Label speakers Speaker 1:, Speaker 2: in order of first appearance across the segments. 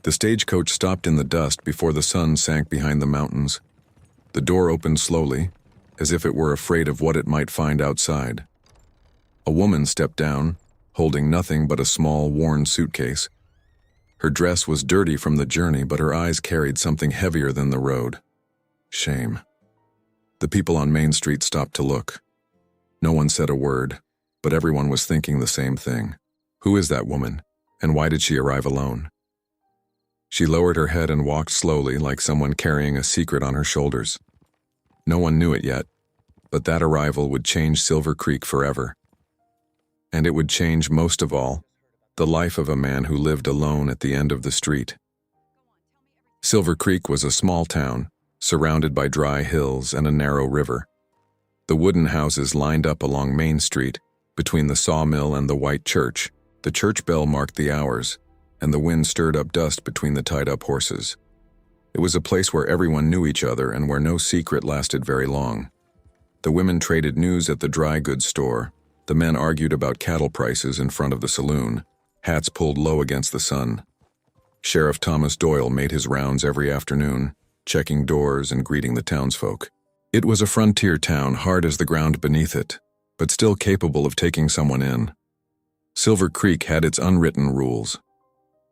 Speaker 1: The stagecoach stopped in the dust before the sun sank behind the mountains. The door opened slowly, as if it were afraid of what it might find outside. A woman stepped down, holding nothing but a small, worn suitcase. Her dress was dirty from the journey, but her eyes carried something heavier than the road. Shame. The people on Main Street stopped to look. No one said a word, but everyone was thinking the same thing. Who is that woman, and why did she arrive alone? She lowered her head and walked slowly, like someone carrying a secret on her shoulders. No one knew it yet, but that arrival would change Silver Creek forever. And it would change, most of all, the life of a man who lived alone at the end of the street. Silver Creek was a small town, surrounded by dry hills and a narrow river. The wooden houses lined up along Main Street, between the sawmill and the white church. The church bell marked the hours, and the wind stirred up dust between the tied-up horses. It was a place where everyone knew each other and where no secret lasted very long. The women traded news at the dry goods store. The men argued about cattle prices in front of the saloon, hats pulled low against the sun. Sheriff Thomas Doyle made his rounds every afternoon, checking doors and greeting the townsfolk. It was a frontier town, hard as the ground beneath it, but still capable of taking someone in. Silver Creek had its unwritten rules.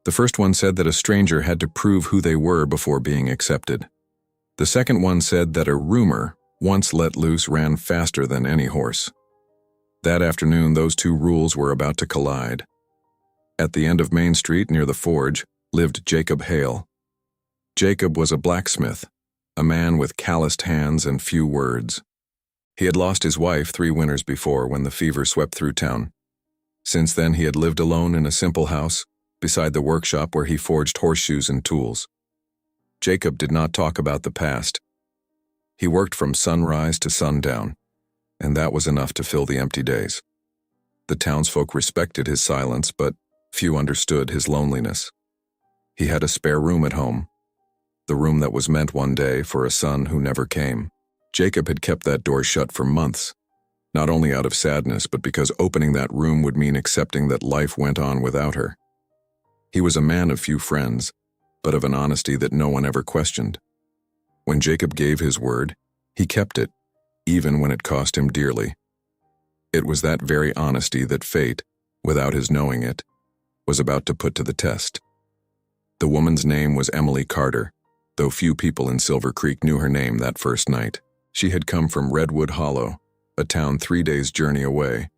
Speaker 1: The first one said that a stranger had to prove who they were before being accepted. The second one said that a rumor, once let loose, ran faster than any horse. That afternoon, those two rules were about to collide. At the end of Main Street, near the forge, lived Jacob Hale. Jacob was a blacksmith, a man with calloused hands and few words. He had lost his wife 3 winters before when the fever swept through town. Since then, he had lived alone in a simple house, beside the workshop where he forged horseshoes and tools. Jacob did not talk about the past. He worked from sunrise to sundown, and that was enough to fill the empty days. The townsfolk respected his silence, but few understood his loneliness. He had a spare room at home, the room that was meant one day for a son who never came. Jacob had kept that door shut for months, not only out of sadness, but because opening that room would mean accepting that life went on without her. He was a man of few friends, but of an honesty that no one ever questioned. When Jacob gave his word, he kept it, even when it cost him dearly. It was that very honesty that fate, without his knowing it, was about to put to the test. The woman's name was Emily Carter, though few people in Silver Creek knew her name that first night. She had come from Redwood Hollow, a town 3 days' journey away.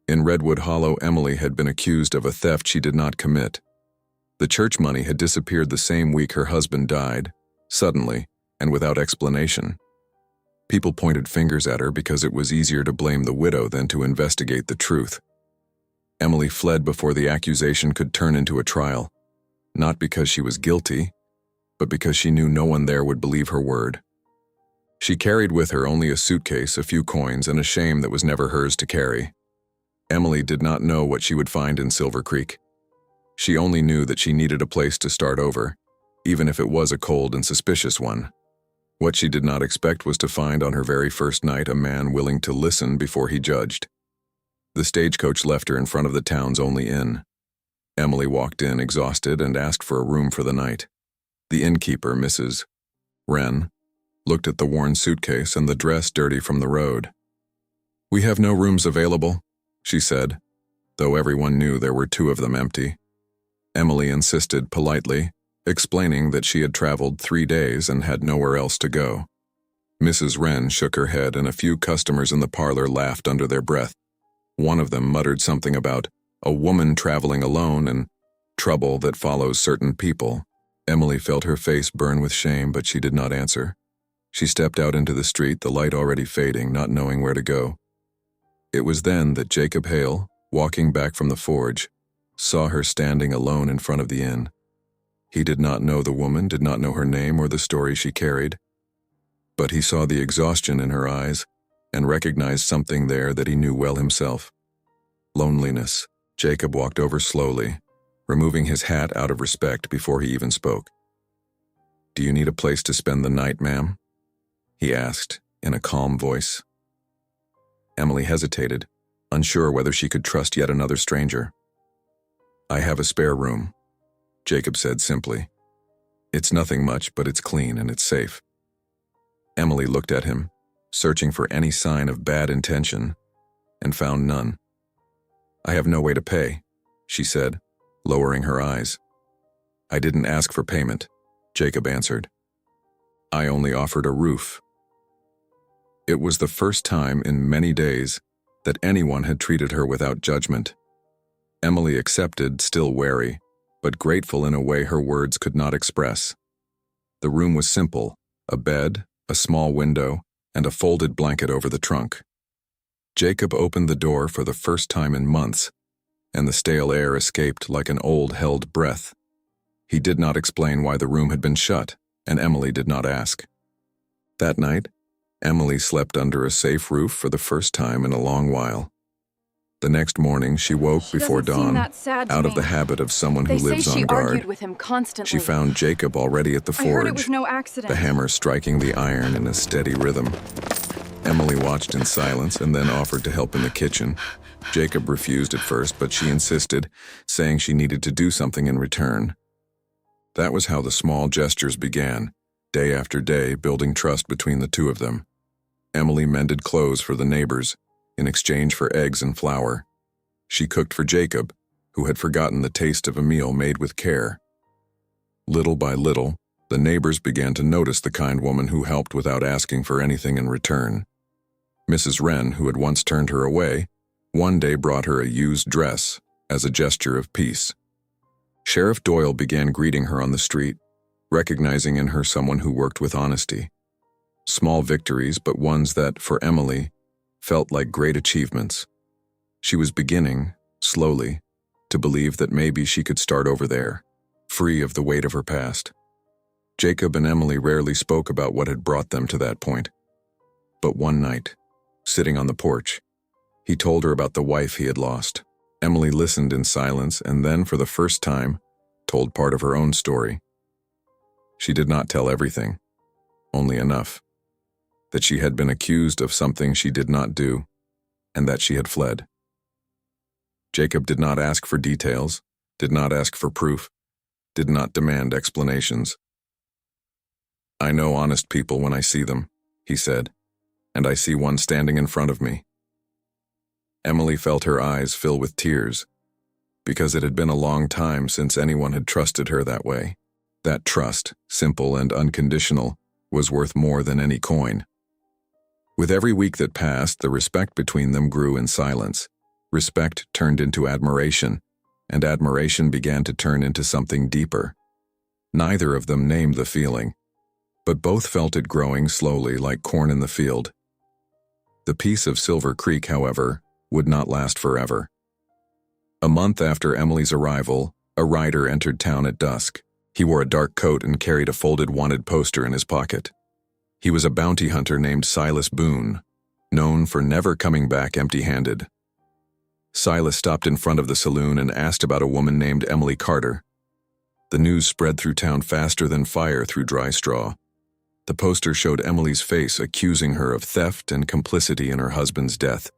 Speaker 1: In Redwood Hollow, Emily had been accused of a theft she did not commit. The church money had disappeared the same week her husband died, suddenly and without explanation. People pointed fingers at her because it was easier to blame the widow than to investigate the truth. Emily fled before the accusation could turn into a trial, not because she was guilty, but because she knew no one there would believe her word. She carried with her only a suitcase, a few coins, and a shame that was never hers to carry. Emily did not know what she would find in Silver Creek. She only knew that she needed a place to start over, even if it was a cold and suspicious one. What she did not expect was to find on her very first night a man willing to listen before he judged. The stagecoach left her in front of the town's only inn. Emily walked in exhausted and asked for a room for the night. The innkeeper, Mrs. Wren, looked at the worn suitcase and the dress dirty from the road. "We have no rooms available," she said, though everyone knew there were 2 of them empty. Emily insisted politely, explaining that she had traveled 3 days and had nowhere else to go. Mrs. Wren shook her head, and a few customers in the parlor laughed under their breath. One of them muttered something about a woman traveling alone and trouble that follows certain people. Emily felt her face burn with shame, but she did not answer. She stepped out into the street, the light already fading, not knowing where to go. It was then that Jacob Hale, walking back from the forge, saw her standing alone in front of the inn. He did not know the woman, did not know her name or the story she carried, but he saw the exhaustion in her eyes and recognized something there that he knew well himself. Loneliness. Jacob walked over slowly, removing his hat out of respect before he even spoke. "Do you need a place to spend the night, ma'am?" he asked in a calm voice. Emily hesitated, unsure whether she could trust yet another stranger. "I have a spare room," Jacob said simply. It's nothing much, but it's clean and it's safe. Emily looked at him, searching for any sign of bad intention, and found none. I have no way to pay, she said, lowering her eyes. I didn't ask for payment, Jacob answered. I only offered a roof. It was the first time in many days that anyone had treated her without judgment. Emily accepted, still wary, but grateful in a way her words could not express. The room was simple, a bed, a small window, and a folded blanket over the trunk. Jacob opened the door for the first time in months, and the stale air escaped like an old held breath. He did not explain why the room had been shut, and Emily did not ask. That night, Emily slept under a safe roof for the first time in a long while. The next morning, she woke before dawn, out of the habit of someone who lives on guard.
Speaker 2: Argued with him constantly.
Speaker 1: She found Jacob already at the forge,
Speaker 2: I heard it was no accident.
Speaker 1: the hammer striking the iron in a steady rhythm. Emily watched in silence and then offered to help in the kitchen. Jacob refused at first, but she insisted, saying she needed to do something in return. That was how the small gestures began, day after day, building trust between the two of them. Emily mended clothes for the neighbors, in exchange for eggs and flour. She cooked for Jacob, who had forgotten the taste of a meal made with care. Little by little, the neighbors began to notice the kind woman who helped without asking for anything in return. Mrs. Wren, who had once turned her away, one day brought her a used dress as a gesture of peace. Sheriff Doyle began greeting her on the street, recognizing in her someone who worked with honesty. Small victories, but ones that, for Emily, felt like great achievements. She was beginning, slowly, to believe that maybe she could start over there, free of the weight of her past. Jacob and Emily rarely spoke about what had brought them to that point. But one night, sitting on the porch, he told her about the wife he had lost. Emily listened in silence and then, for the first time, told part of her own story. She did not tell everything, only enough. That she had been accused of something she did not do, and that she had fled. Jacob did not ask for details, did not ask for proof, did not demand explanations. I know honest people when I see them, he said, and I see one standing in front of me. Emily felt her eyes fill with tears, because it had been a long time since anyone had trusted her that way. That trust, simple and unconditional, was worth more than any coin. With every week that passed, the respect between them grew in silence. Respect turned into admiration, and admiration began to turn into something deeper. Neither of them named the feeling, but both felt it growing slowly like corn in the field. The peace of Silver Creek, however, would not last forever. A month after Emily's arrival, a rider entered town at dusk. He wore a dark coat and carried a folded wanted poster in his pocket. He was a bounty hunter named Silas Boone, known for never coming back empty-handed. Silas stopped in front of the saloon and asked about a woman named Emily Carter. The news spread through town faster than fire through dry straw. The poster showed Emily's face, accusing her of theft and complicity in her husband's death.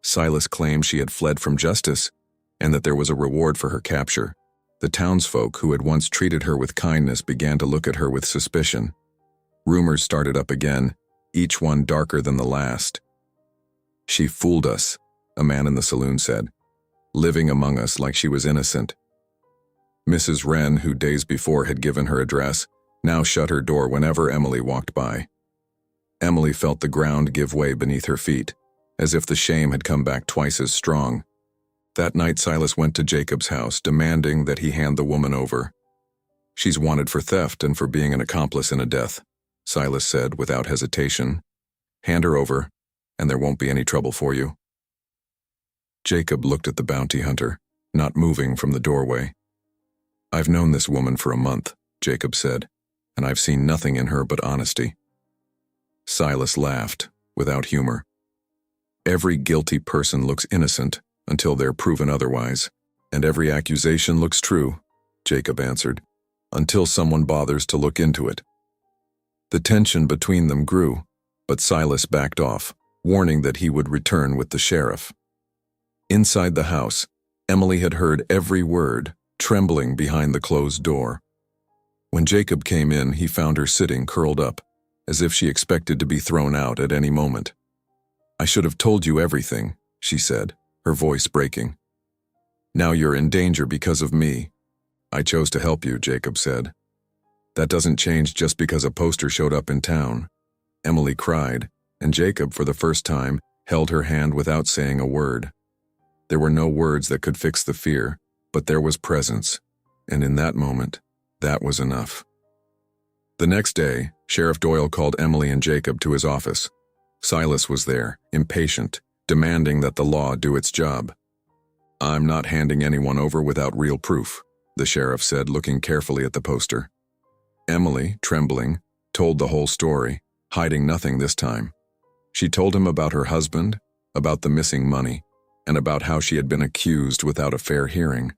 Speaker 1: Silas claimed she had fled from justice and that there was a reward for her capture. The townsfolk who had once treated her with kindness began to look at her with suspicion. Rumors started up again, each one darker than the last. She fooled us, a man in the saloon said, living among us like she was innocent. Mrs. Wren, who days before had given her address, now shut her door whenever Emily walked by. Emily felt the ground give way beneath her feet, as if the shame had come back twice as strong. That night Silas went to Jacob's house, demanding that he hand the woman over. She's wanted for theft and for being an accomplice in a death, Silas said without hesitation. Hand her over, and there won't be any trouble for you. Jacob looked at the bounty hunter, not moving from the doorway. I've known this woman for a month, Jacob said, and I've seen nothing in her but honesty. Silas laughed, without humor. Every guilty person looks innocent until they're proven otherwise, and every accusation looks true, Jacob answered, until someone bothers to look into it. The tension between them grew, but Silas backed off, warning that he would return with the sheriff. Inside the house, Emily had heard every word, trembling behind the closed door. When Jacob came in, he found her sitting curled up, as if she expected to be thrown out at any moment. "I should have told you everything," she said, her voice breaking. "Now you're in danger because of me." "I chose to help you," Jacob said. "That doesn't change just because a poster showed up in town." Emily cried, and Jacob, for the first time, held her hand without saying a word. There were no words that could fix the fear, but there was presence, and in that moment, that was enough. The next day, Sheriff Doyle called Emily and Jacob to his office. Silas was there, impatient, demanding that the law do its job. "I'm not handing anyone over without real proof," the sheriff said, looking carefully at the poster. Emily, trembling, told the whole story, hiding nothing this time. She told him about her husband, about the missing money, and about how she had been accused without a fair hearing.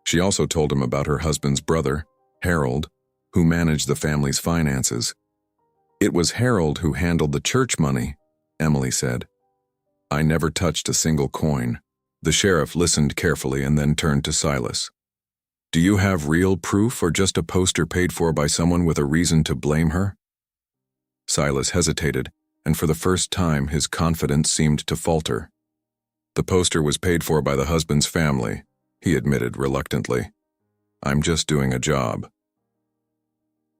Speaker 1: She also told him about her husband's brother, Harold, who managed the family's finances. "It was Harold who handled the church money," Emily said. "I never touched a single coin." The sheriff listened carefully and then turned to Silas. "Do you have real proof or just a poster paid for by someone with a reason to blame her?" Silas hesitated, and for the first time his confidence seemed to falter. "The poster was paid for by the husband's family," he admitted reluctantly. "I'm just doing a job."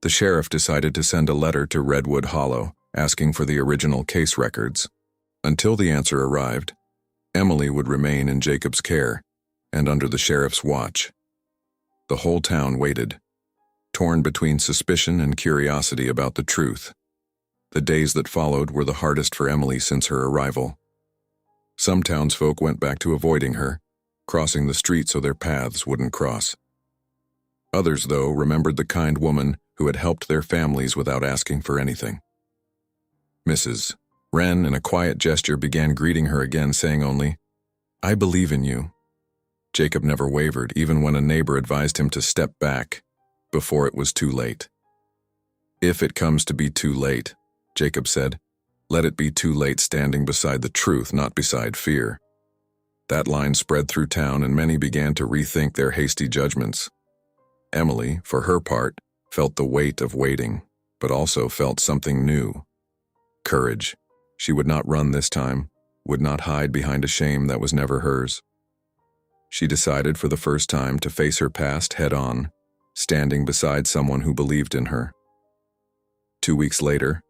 Speaker 1: The sheriff decided to send a letter to Redwood Hollow, asking for the original case records. Until the answer arrived, Emily would remain in Jacob's care and under the sheriff's watch. The whole town waited, torn between suspicion and curiosity about the truth. The days that followed were the hardest for Emily since her arrival. Some townsfolk went back to avoiding her, crossing the street so their paths wouldn't cross. Others, though, remembered the kind woman who had helped their families without asking for anything. Mrs. Wren, in a quiet gesture, began greeting her again, saying only, "I believe in you." Jacob never wavered, even when a neighbor advised him to step back before it was too late. "If it comes to be too late," Jacob said, "let it be too late standing beside the truth, not beside fear." That line spread through town, and many began to rethink their hasty judgments. Emily, for her part, felt the weight of waiting, but also felt something new. Courage. She would not run this time, would not hide behind a shame that was never hers. She decided for the first time to face her past head-on, standing beside someone who believed in her. 2 weeks later,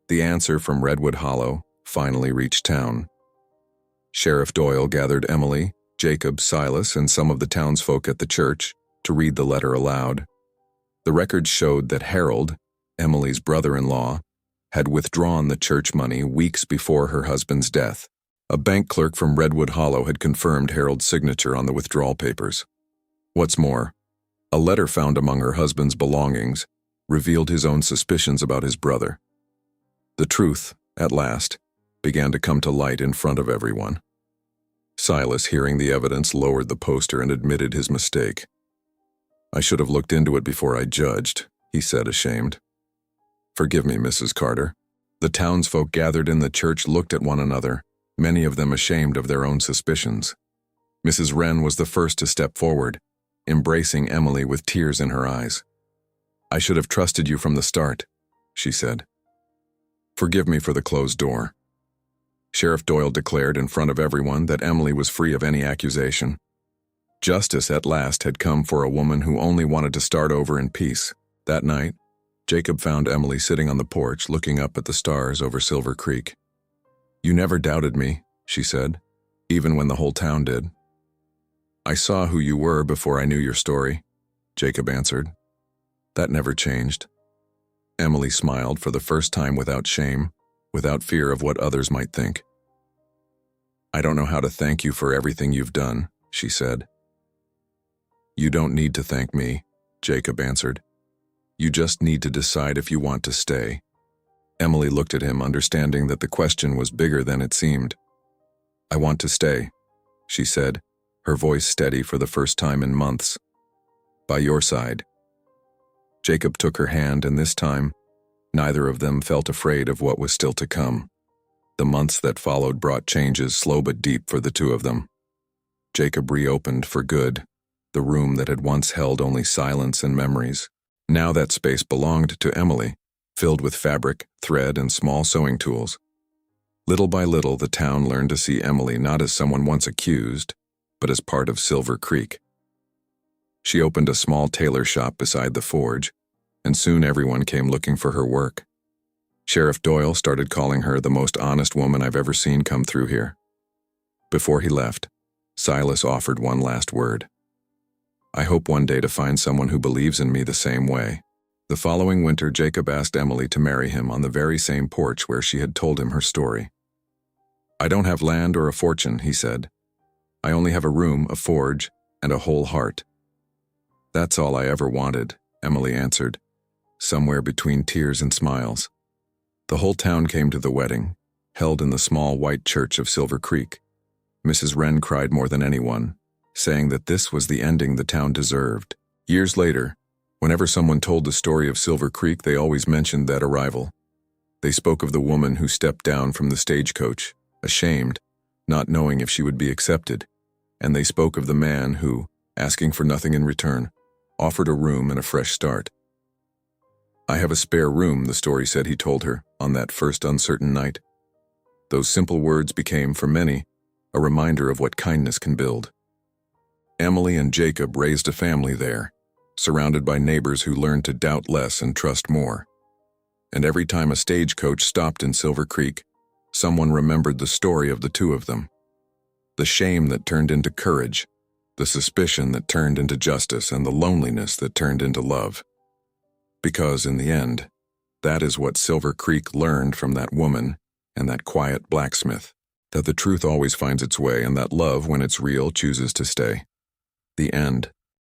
Speaker 1: the answer from Redwood Hollow finally reached town. Sheriff Doyle gathered Emily, Jacob, Silas, and some of the townsfolk at the church to read the letter aloud. The records showed that Harold, Emily's brother-in-law, had withdrawn the church money weeks before her husband's death. A bank clerk from Redwood Hollow had confirmed Harold's signature on the withdrawal papers. What's more, a letter found among her husband's belongings revealed his own suspicions about his brother. The truth, at last, began to come to light in front of everyone. Silas, hearing the evidence, lowered the poster and admitted his mistake. "I should have looked into it before I judged," he said, ashamed. "Forgive me, Mrs. Carter." The townsfolk gathered in the church looked at one another, many of them ashamed of their own suspicions. Mrs. Wren was the first to step forward, embracing Emily with tears in her eyes. "I should have trusted you from the start," she said. "Forgive me for the closed door." Sheriff Doyle declared in front of everyone that Emily was free of any accusation. Justice at last had come for a woman who only wanted to start over in peace. That night, Jacob found Emily sitting on the porch looking up at the stars over Silver Creek. "You never doubted me," she said, "even when the whole town did." "I saw who you were before I knew your story," Jacob answered. "That never changed." Emily smiled for the first time without shame, without fear of what others might think. "I don't know how to thank you for everything you've done," she said. "You don't need to thank me," Jacob answered. "You just need to decide if you want to stay." Emily looked at him, understanding that the question was bigger than it seemed. "I want to stay," she said, her voice steady for the first time in months. "By your side." Jacob took her hand, and this time, neither of them felt afraid of what was still to come. The months that followed brought changes, slow but deep, for the two of them. Jacob reopened, for good, the room that had once held only silence and memories. Now that space belonged to Emily, filled with fabric, thread, and small sewing tools. Little by little, the town learned to see Emily not as someone once accused, but as part of Silver Creek. She opened a small tailor shop beside the forge, and soon everyone came looking for her work. Sheriff Doyle started calling her the most honest woman I've ever seen come through here. Before he left, Silas offered one last word. I hope one day to find someone who believes in me the same way. The following winter, Jacob asked Emily to marry him on the very same porch where she had told him her story. I don't have land or a fortune, he said. I only have a room, a forge, and a whole heart. That's all I ever wanted, Emily answered, somewhere between tears and smiles. The whole town came to the wedding, held in the small white church of Silver Creek. Mrs. Wren cried more than anyone, saying that this was the ending the town deserved. Years later, whenever someone told the story of Silver Creek, they always mentioned that arrival. They spoke of the woman who stepped down from the stagecoach, ashamed, not knowing if she would be accepted, and they spoke of the man who, asking for nothing in return, offered a room and a fresh start. I have a spare room, the story said he told her on that first uncertain night. Those simple words became, for many, a reminder of what kindness can build. Emily and Jacob raised a family there, surrounded by neighbors who learned to doubt less and trust more. And every time a stagecoach stopped in Silver Creek, someone remembered the story of the two of them. The shame that turned into courage, the suspicion that turned into justice, and the loneliness that turned into love. Because in the end, that is what Silver Creek learned from that woman and that quiet blacksmith, that the truth always finds its way and that love, when it's real, chooses to stay. The end.